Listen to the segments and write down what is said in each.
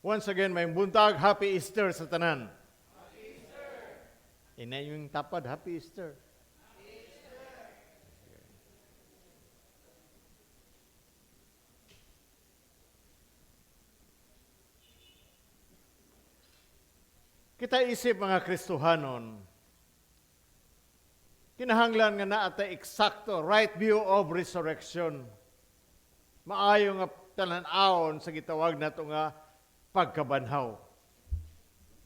Once again, may buntag, Happy Easter sa tanan. Happy Easter! Ina yung tapad, Happy Easter. Happy Easter! Kita isip mga Kristohanon, kinahanglan nga naata eksakto, right view of resurrection. Maayo nga tanan-awon sa gitawag nato nga pagkabanhaw.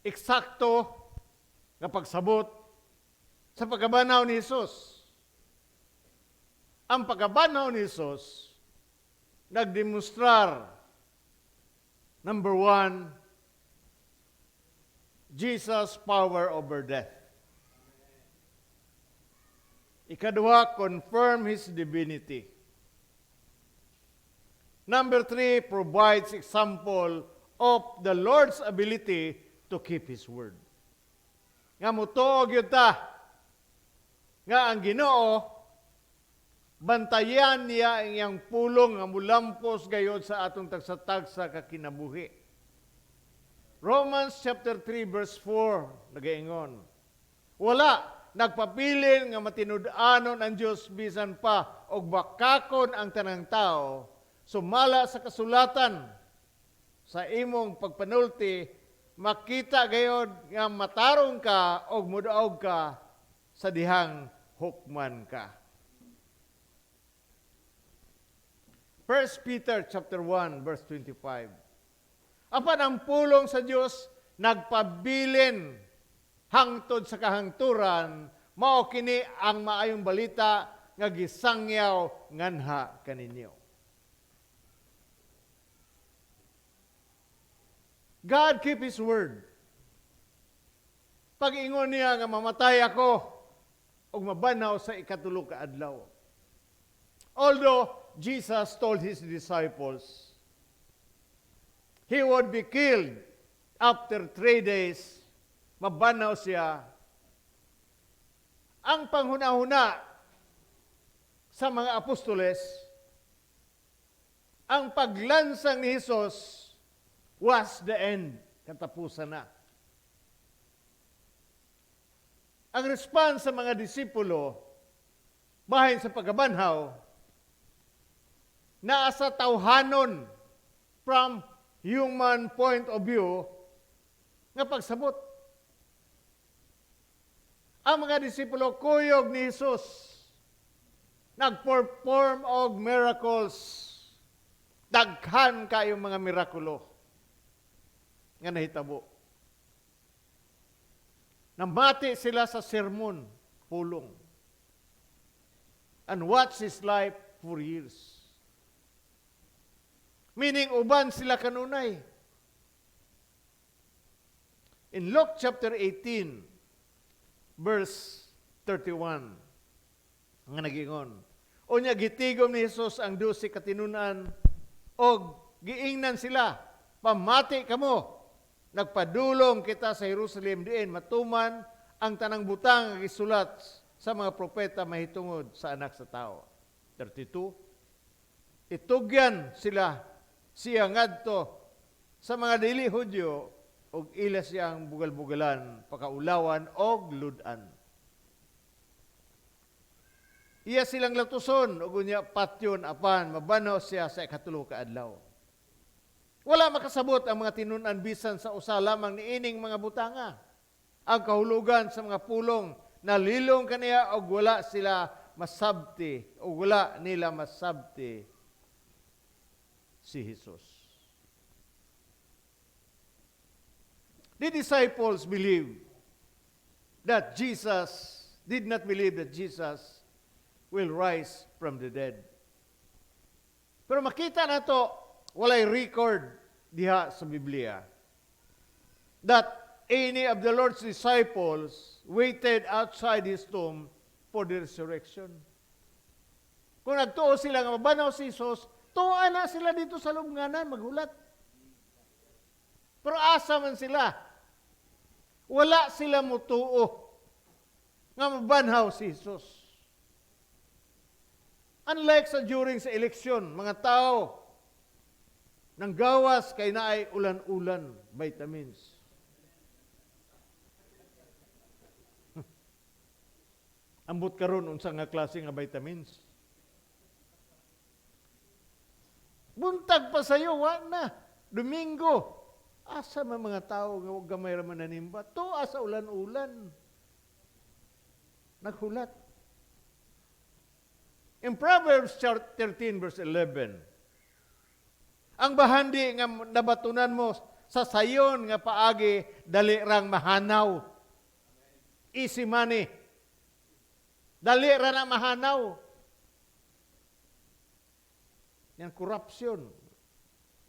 Eksakto nga pagsabot sa pagkabanhaw ni Jesus. Ang pagkabanhaw ni Jesus nagdemonstrar, number one, Jesus' power over death. Ikadua, confirm His divinity. Number three, provides example of the Lord's ability to keep His word. Nga mutuog yun ta, nga ang Ginoo, bantayan niya ang iyang pulong nga mulampos gayon sa atong tagsa-tagsa kakinabuhi. Romans chapter 3 verse 4 nagaingon, wala nagpabilin nga matinud-anon ang Dios bisan pa og bakakon ang tanang tao, sumala sa kasulatan sa imong pagpanulti, makita gayod nga matarong ka o mudaog ka sa dihang hukman ka. 1 Peter chapter 1 verse 25. Apan ang pulong sa Dios nagpabilin hangtod sa kahangturan, mao kini ang maayong balita nga gisangyaw nganha kaninyo. God keep His word. Pag-ingon niya nga mamatay ako o mabanaw sa ikatulo ka adlaw. Although Jesus told His disciples He would be killed after 3 days, mabanaw siya. Ang panghuna-huna sa mga apostoles, ang paglansang ni Jesus was the end. Katapusan na. Ang response sa mga disipulo, bahin sa pagkabanhaw, naa sa tawhanon from human point of view nga pagsabot. Ang mga disipulo kuyog ni Jesus nagperform og miracles. Daghan kayong mga mirakulo nga nahitabo. Namati sila sa sermon, pulong. And watch His life for years. Meaning, uban sila kanunay. In Luke chapter 18, verse 31, nga nagingon, unya gitigom ni Jesus ang 12 katinunan og giingnan sila, pamati kamo, nagpadulong kita sa Jerusalem diin matuman ang tanang butang nga gisulat sa mga propeta mahitungod sa anak sa tao. 32, itugyan siya ngadto sa mga dili Hudyo og ila siyang bugal-bugalan, pakaulawan og ludan. Iya silang latuson ug unya patyon apan mabanaw siya sa ikatulo ka adlaw. Wala makasabot ang mga tinunan bisan sa usa lamang niining mga butanga. Ang kahulugan sa mga pulong nalilong kaniya og wala sila masabti o wala nila masabti si Jesus. The disciples believe that Jesus did not believe that Jesus will rise from the dead. Pero makita nato walay record diha sa Biblia that any of the Lord's disciples waited outside His tomb for the resurrection. Kung nagtuo sila nga mabanaw si Jesus, tuwa na sila dito sa lubnganan, maghulat. Pero asa man sila? Wala sila mutuo nga mabanhaw si Jesus. Unlike sa during sa eleksyon, mga tao Nang gawas kay naay ulan-ulan, vitamins. Ambot karon unsa nga klase nga vitamins? Buntag pa sayo, wa na. Domingo. Asa man mga tao nga huwag gamay raman nanimba? To asa ulan-ulan. Naghulat. In Proverbs 13 verse 11, ang bahandi nga nabatunan mo sa sayon nga paagi, dali rang mahanaw. Easy money. Dali ra na mahanaw. Yan corruption.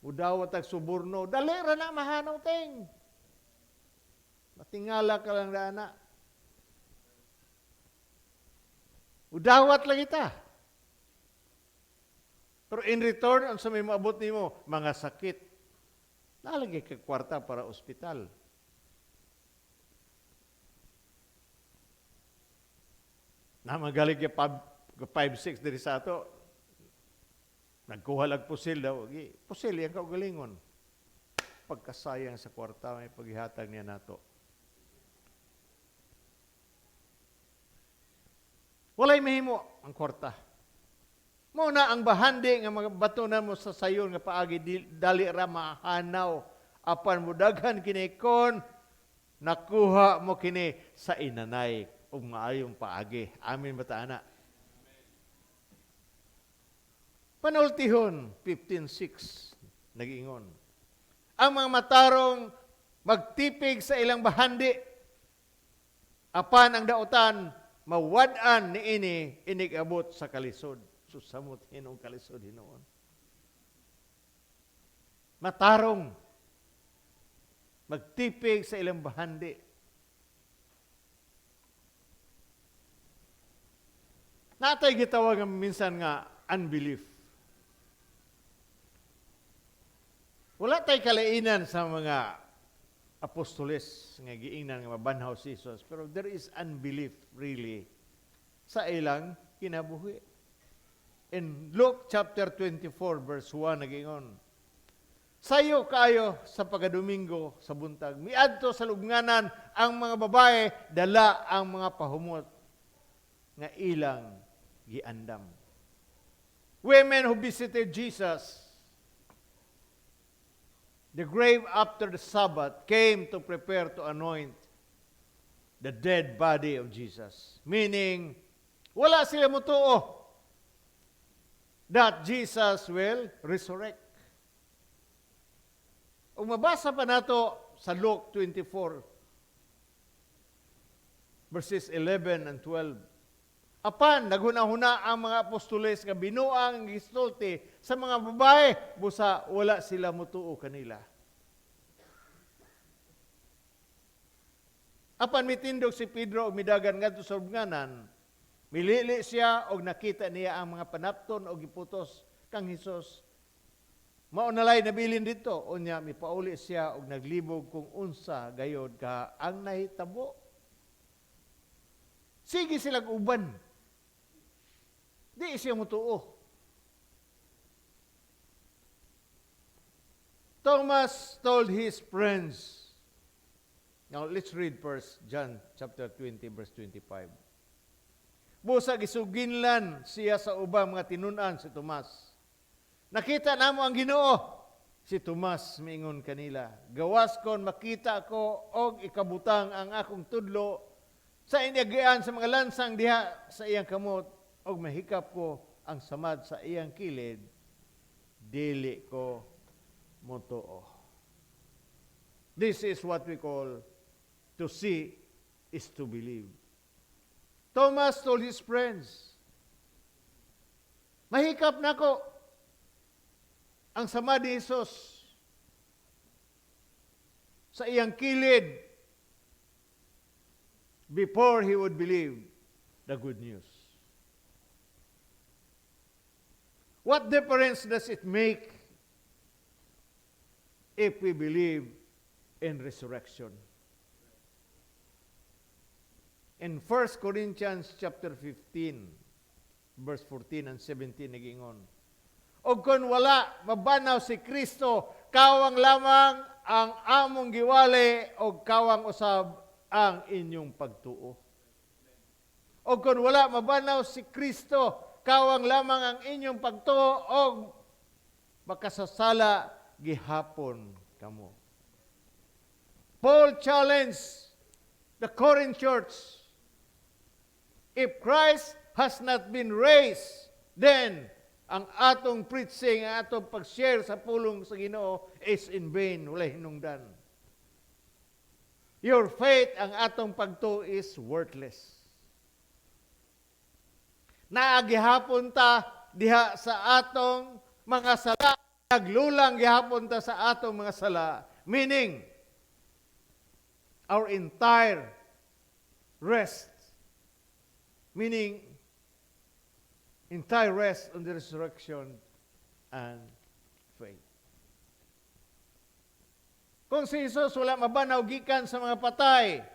Udawat ag suborno. Dali ra na mahanaw teng. Matingala ka lang na. Udawat lang ita. Pero in return, ang sa may maabot nimo, mga sakit. Nalagay ka kwarta para ospital. Na magaling ka 5-6 diri sa ato. Nagkuha lag pusil daw. Pusil, yan kaugalingon. Pagkasayang sa kwarta, may paghihatag niya nato. Walay mahimo ang kwarta. Muna ang bahandi nga mga batunan mo sa sayon nga paagi dali ra mahanaw apan mudaghan kini kon nakuha mo kini sa inanay ug maayong paagi. Amin bata ana. Panultihon 15:6 nag-ingon. Ang mga matarong magtipig sa ilang bahandi apan ang dautan mawad-an niini inigabot sa kalisod. Susamot hinong kalisod hinoon. Matarong. Magtipig sa ilang bahandi. Natay gitawag ang minsan nga unbelief. Wala tay kalainan sa mga apostoles nga giingnan nga mabanhaw si Jesus, pero there is unbelief really sa ilang kinabuhi. In Luke chapter 24 verse 1 nagingon, sayo kayo sa pagadomingo sa buntag, miadto sa lubnganan ang mga babae, dala ang mga pahumot nga ilang giandam. Women who visited Jesus, the grave after the Sabbath, came to prepare to anoint the dead body of Jesus. Meaning, wala sila mutuo that Jesus will resurrect. Kung mabasa pa nato sa Luke 24, verses 11 and 12, apan, naghuna-huna ang mga apostoles nga binuang gisulti sa mga babae, busa wala sila mutuo kanila. Apan mitindog si Pedro og midagan ngadto sa lubnganan, milili siya og nakita niya ang mga panapton og giputos kang Hesus. Mao nalay nabilin dito, unya mipauli siya og naglibog kung unsa gayod ka ang nahitabo. Sige silang uban. Di siya mutuo. Thomas told his friends. Now let's read first John chapter 20 verse 25. Busa gisuginlan siya sa ubang mga tinunan si Tomas. Nakita namo ang Ginoo. Si Tomas miingon kanila, gawas kon makita ko og ikabutang ang akong tudlo sa inyagian sa mga lansang diha sa iyang kamot og mahikap ko ang samad sa iyang kilid, dili ko motuo. This is what we call to see is to believe. Thomas told his friends, mahikap na ko ang sama ni Jesus sa iyang kilid before he would believe the good news. What difference does it make if we believe in resurrection? In 1 Corinthians chapter 15, verse 14 and 17, nagingon, O kung wala mabanaw si Kristo, kawang lamang ang among giwali o kawang usab ang inyong pagtuo. O kung wala mabanaw si Kristo, kawang lamang ang inyong pagtuo o makasasala gihapon kamo. Paul challenged the Corinth church, if Christ has not been raised, then ang atong preaching, ang atong pag-share sa pulong sa Ginoo is in vain, wala hinungdan. Your faith, ang atong pagtuo is worthless. Naagihapon ta diha sa atong mga sala, naglulang gihapon ta sa atong mga sala, meaning our entire rest, meaning entire rest on the resurrection and faith. Kung si Jesus wala mabanaw gikan sa mga patay,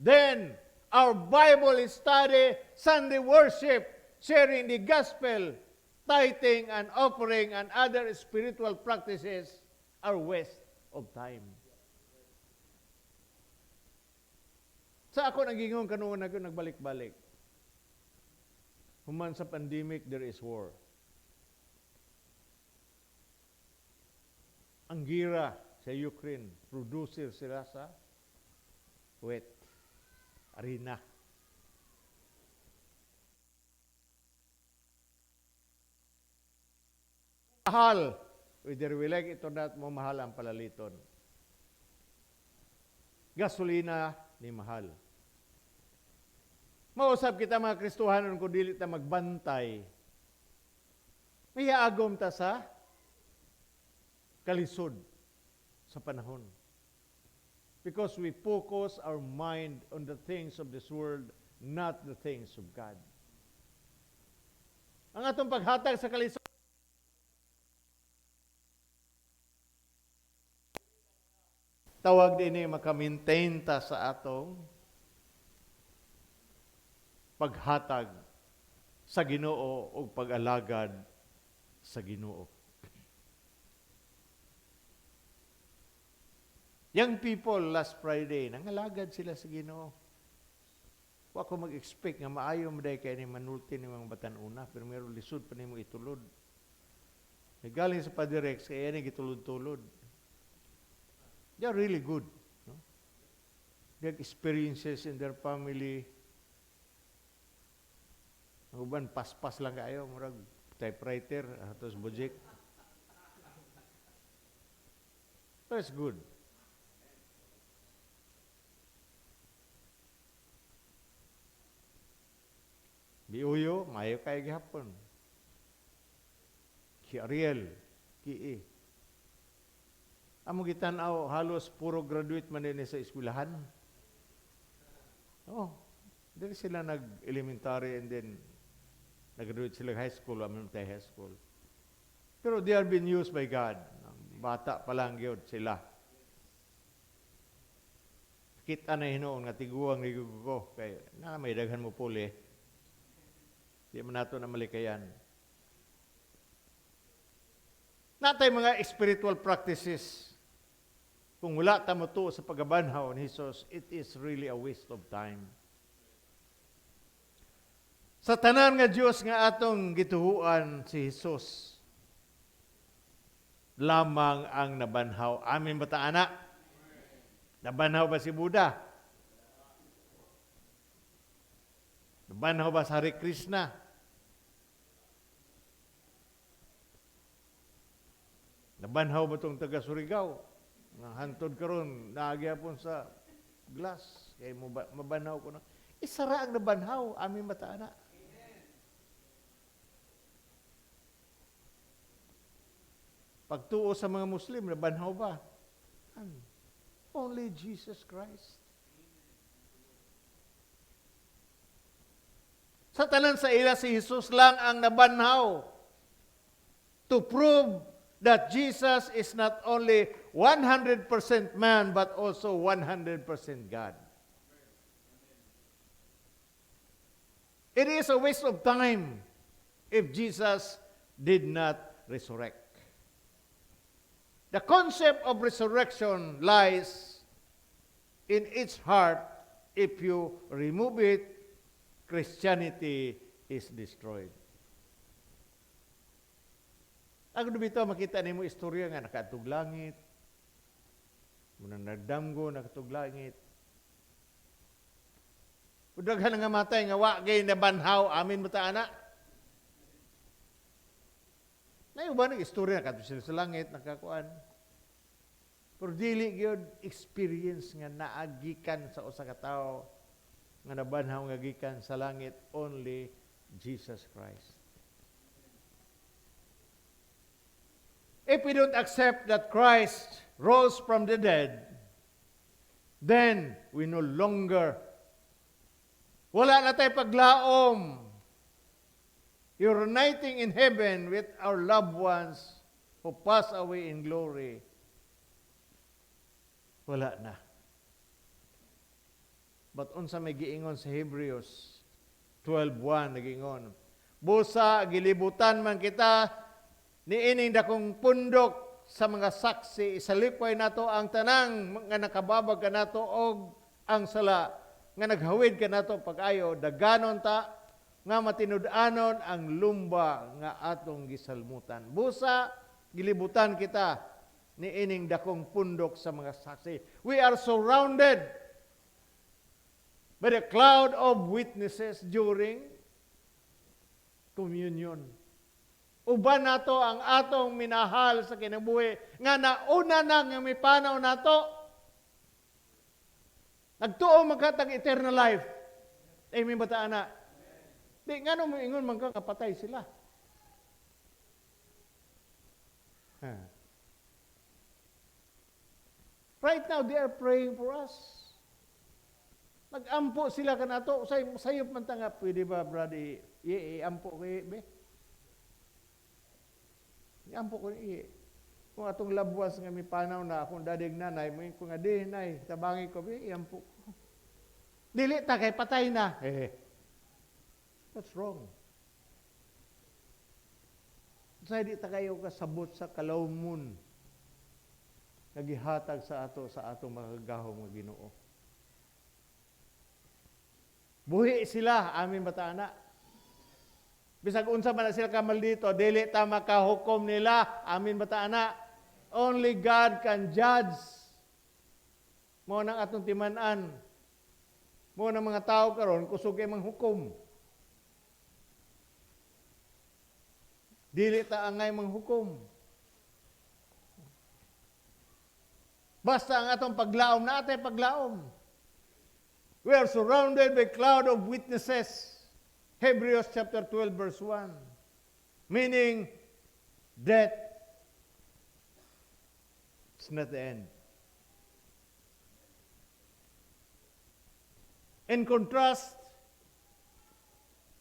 then our Bible study, Sunday worship, sharing the gospel, tithing and offering and other spiritual practices are waste of time. Sa ako nagingon kanuon ako nagbalik-balik. Human sa pandemic, there is war. Ang gira sa Ukraine, producer sila sa wheat, arena. Mahal, whether we like it or not, mahal ang palaliton. Gasolina, ni mahal. Mausap kita mga Kristohanon kung dili ta magbantay. May agom ta sa kalisod sa panahon. Because we focus our mind on the things of this world, not the things of God. Ang atong paghatag sa kalisod, tawag din maka-maintain ta sa atong paghatag sa Ginoo o pag-alagad sa Ginoo. Young people last Friday, nangalagad sila sa Ginoo. Wa ko mag-expect nga maayo mo dahil kaya ni manulti ni mga batan-una, pero meron lisod pa ni mo itulod. Galing sa Padirex, kaya ni gitulod-tulod. They are really good. No? They have experiences in their family. Ang uban, pas-pas lang kayo. Murag typewriter, atos bujik. That's good. Biuyo, mayo kayo gihapon. Ki Ariel, ki E. Amo gitanaw halos puro graduate man din sa eskwelahan. Oh, dili sila nag-elementary and then nag-graduate sila high school, high school. Pero they are being used by God. Bata pa lang yun sila. Kita na hinoon nga tiguang ni ko kay na may daghan mo puli. Di man nato na malikayan. Natay mga spiritual practices. Kung wala ta mo to sa pagabanhaw ni Jesus, it is really a waste of time. Sa tanan nga Dios nga atong gituhuan si Jesus, lamang ang nabanhaw. Amin ba ta, anak? Nabanhaw ba si Buddha? Nabanhaw ba sa Hare Krishna? Nabanhaw ba itong taga Surigao? Hantod karon naagyapon sa glass. Kaya mabanhaw ko na. Isara ang nabanhaw. Amin ba ta, anak? Pagtuo sa mga Muslim, nabanhaw ba? Only Jesus Christ. Sa tanan sa ila, si Jesus lang ang nabanhaw to prove that Jesus is not only 100% man, but also 100% God. It is a waste of time if Jesus did not resurrect. The concept of resurrection lies in its heart. If you remove it, Christianity is destroyed. Ang dubito makita nimo istorya nga nakatug langit, munang nagdamgo nakatug langit. Udaghan nga matay nga wa gay na banhaw amin bata ana. Nay uban ang istorya kadto sila sa langit nakakuan. Pero dili gyud experience nga naagikan sa usa ka tawo nga nabanhaw nga gikan sa langit, only Jesus Christ. If we don't accept that Christ rose from the dead, then we no longer, wala na tayo paglaom. You're uniting in heaven with our loved ones who pass away in glory. Wala na. But unsa may giingon sa Hebrews 12:1 nagingon, busa gilibutan man kita niining dakong pundok sa mga saksi, isalipay nato ang tanang nga nakababag ka nato og ang sala nga naghawid ka nato pag-ayo, daganon ta nga matinud-anon ang lumba nga atong gisalmutan. Busa gilibutan kita niining dakong pundok sa mga saksi. We are surrounded by the cloud of witnesses during communion. Uban nato ang atong minahal sa kinabuhi nga nauna na nga may panaw nato. Nagtuo magkatag eternal life. Amen ba ta ana? Di nga no moingon man ka kapatay sila. Right now they are praying for us. Nag-ampo sila kanato, sayop man ta nga pwede ba brother i-ampo kay be? Ampo ko ni kung atong labwas nga mi panaw na akong dadig nanay mo ko nga di nay tabangi ko bi ampo ko. Dili ta kay patay na. That's wrong. Sa di ta kayo kasabot sa kalawmon nagihatag sa atong makagahom nga Ginoo. Buhi sila amin bata ana. Bisag unsa man na sila kamal dito, dili ta makahukom nila. Amin ba ta ana? Only God can judge. Mo nang atong timan-an. Mo nang mga tao karon kusog kay manghukom. Dili ta angay manghukom. Basta ang atong paglaom na atay paglaom. We are surrounded by cloud of witnesses. Hebrews chapter 12 verse 1. Meaning, death is not the end. In contrast,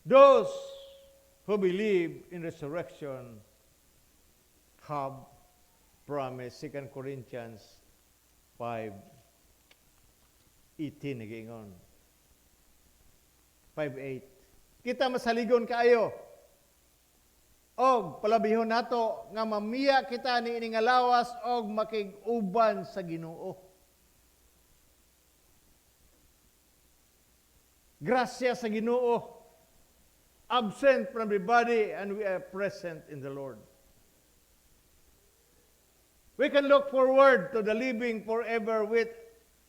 those who believe in resurrection have promise. 2 Corinthians 5:18 nagingon. 5:8. Kita masaligon kaayo. Og palabihon nato nga mamiya kita ni ining lawas og makig-uban sa Ginoo. Grasya sa Ginoo. Absent from the body and we are present in the Lord. We can look forward to the living forever with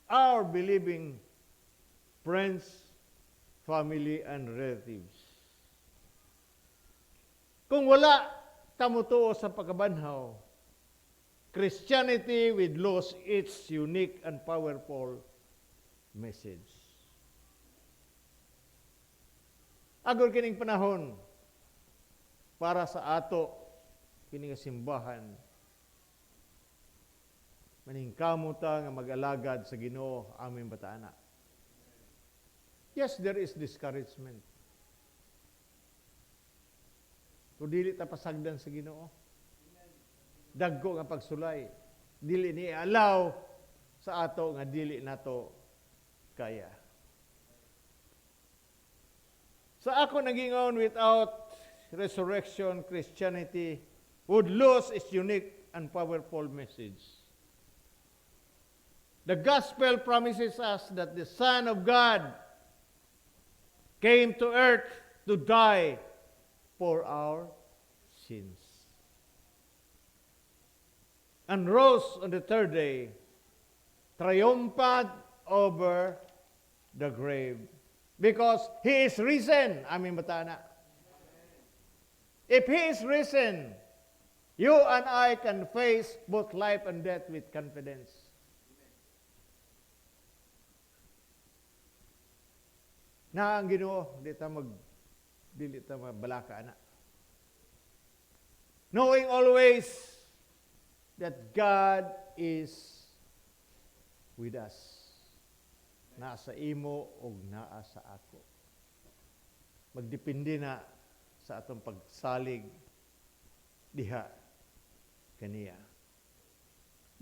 our believing friends, family, and relatives. Kung wala tamutuo sa pagkabanhaw, Christianity will lose its unique and powerful message. Agor kining panahon para sa ato kining simbahan maningkamo ta nga mag-alagad sa Ginoo aming bataana. Yes, there is discouragement. Kung dili ta pasagdan sa Ginoo, dagko nga pagsulay, dili ni allow sa ato nga dili nato kaya. Sa ako nagingon, without resurrection, Christianity would lose its unique and powerful message. The gospel promises us that the Son of God came to earth to die for our sins and rose on the third day, triumphant over the grave. Because He is risen. Amin ba tana? If He is risen, you and I can face both life and death with confidence. Na ang Ginoo, dili ta mabalaka na. Knowing always that God is with us. Naa sa imo o naa sa ako. Magdepende na sa atong pagsalig diha kaniya.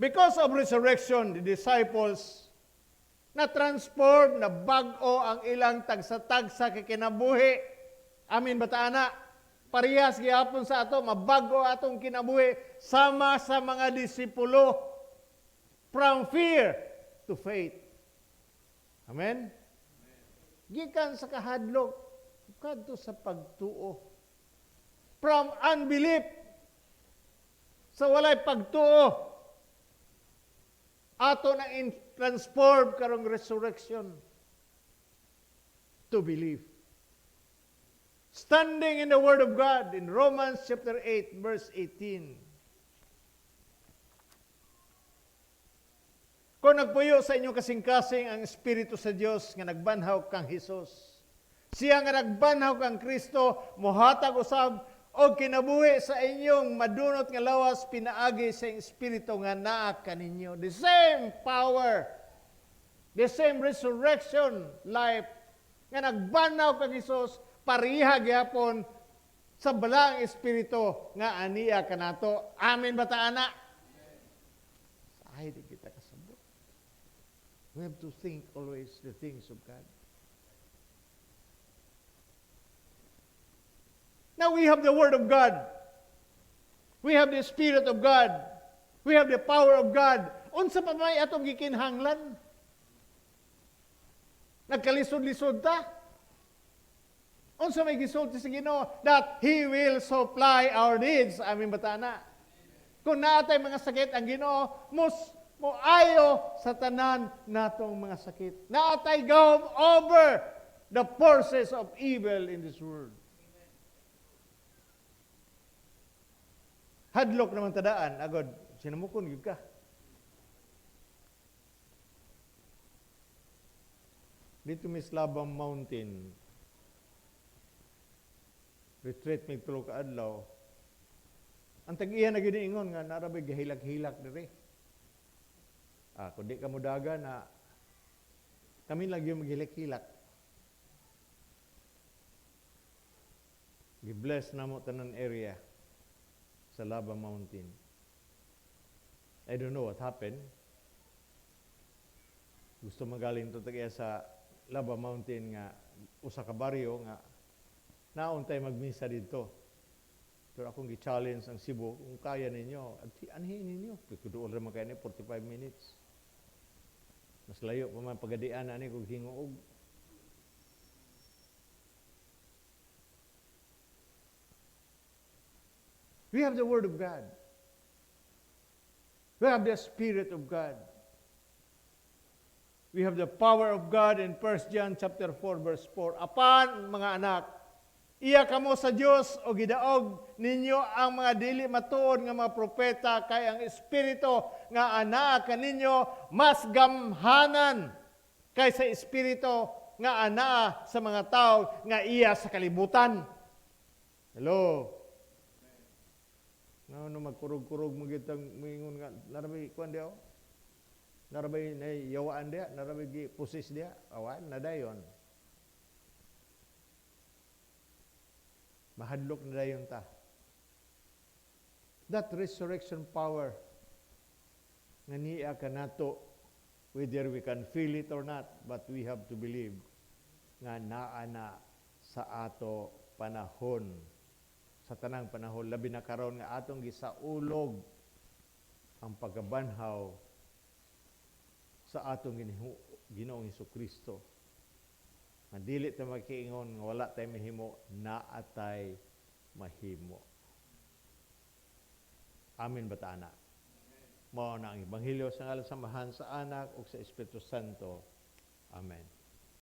Because of resurrection, the disciples na-transform, na bag-o ang ilang tagsa-tagsa kikinabuhi. Amin ba taana? Parehas gihapon sa ato, mabag-o atong kinabuhi sama sa mga disipulo from fear to faith. Amen? Gikan sa kahadlok, kadto sa pagtuo. From unbelief, sa walay pagtuo, ato na transform karong resurrection to believe. Standing in the Word of God in Romans chapter 8, verse 18. Kung nagpuyo sa inyong kasing-kasing ang Espiritu sa Dios nga nagbanhaw kang Hesus, siya nga nagbanhaw kang Kristo, mohatag usab o kinabuhi sa inyong madunot nga lawas pinaagi sa Espiritu nga naa kaninyo. The same power, the same resurrection life nga nagbanhaw kang Hesus, pariha gyapon sa balang Espiritu nga aniya kanato. Amen ba ta ana? Ay di kita kasabot. We have to think always the things of God. Now we have the Word of God. We have the Spirit of God. We have the power of God. Unsa pa may atong gikinhanglan? Nagkalisod-lisod ta? Unsa may gisulti sa Ginoo that He will supply our needs. Amin ba tana? Kung naatay mga sakit ang Ginoo, moayo sa tanan natong mga sakit. Naatay gawom over the forces of evil in this world. Hadlok naman tadaan, agad, sinamukon yun ka. Dito may Slabang Mountain, retreat may tulo ka adlaw. Ang tag-iya na giniingon nga, narabay gahilak-hilak diri. Kung di ka mo daga na kami lang yung maghilak-hilak. Gi-bless na mo tanan area sa Slabang Mountain. I don't know what happened. Gusto magaling to tagiya sa Slabang Mountain nga usa ka baryo nga naon tay magmisa dito. Pero akong gi-challenge ang Cebu, kung kaya ninyo, anhin ninyo. Kuduol ra man kay 45 minutes. Mas layo pa man pagadian ani kung hinguog. We have the Word of God. We have the Spirit of God. We have the power of God in 1 John chapter 4 verse 4. Apan mga anak, iya kamo sa Dios o gidaog ninyo ang mga dili matuod nga mga propeta kay ang Espiritu nga anaa kaninyo mas gamhanan kaysa Espiritu nga anaa sa mga tao nga iya sa kalibutan. Hello. No magkurog-kurog mo gitang mingon nga narabay kuan diaw. Narabay na yawaan dia, narabay gi pusis dia, awan na dayon. Mahadlok na dayon ta. That resurrection power nga niya kanato, whether we can feel it or not, but we have to believe nga naa na sa ato panahon sa tanang panahon, labi na karon nga atong gisaulog ang pagkabanhaw sa atong Ginoong Hesukristo. Nga dili ta magkiingon nga wala tay mahimo, naatay mahimo. Amin ba ta, anak? Mao na ang Ebanghelyo sa ngalan sa Amahan, sa Anak ug sa Espiritu Santo. Amen.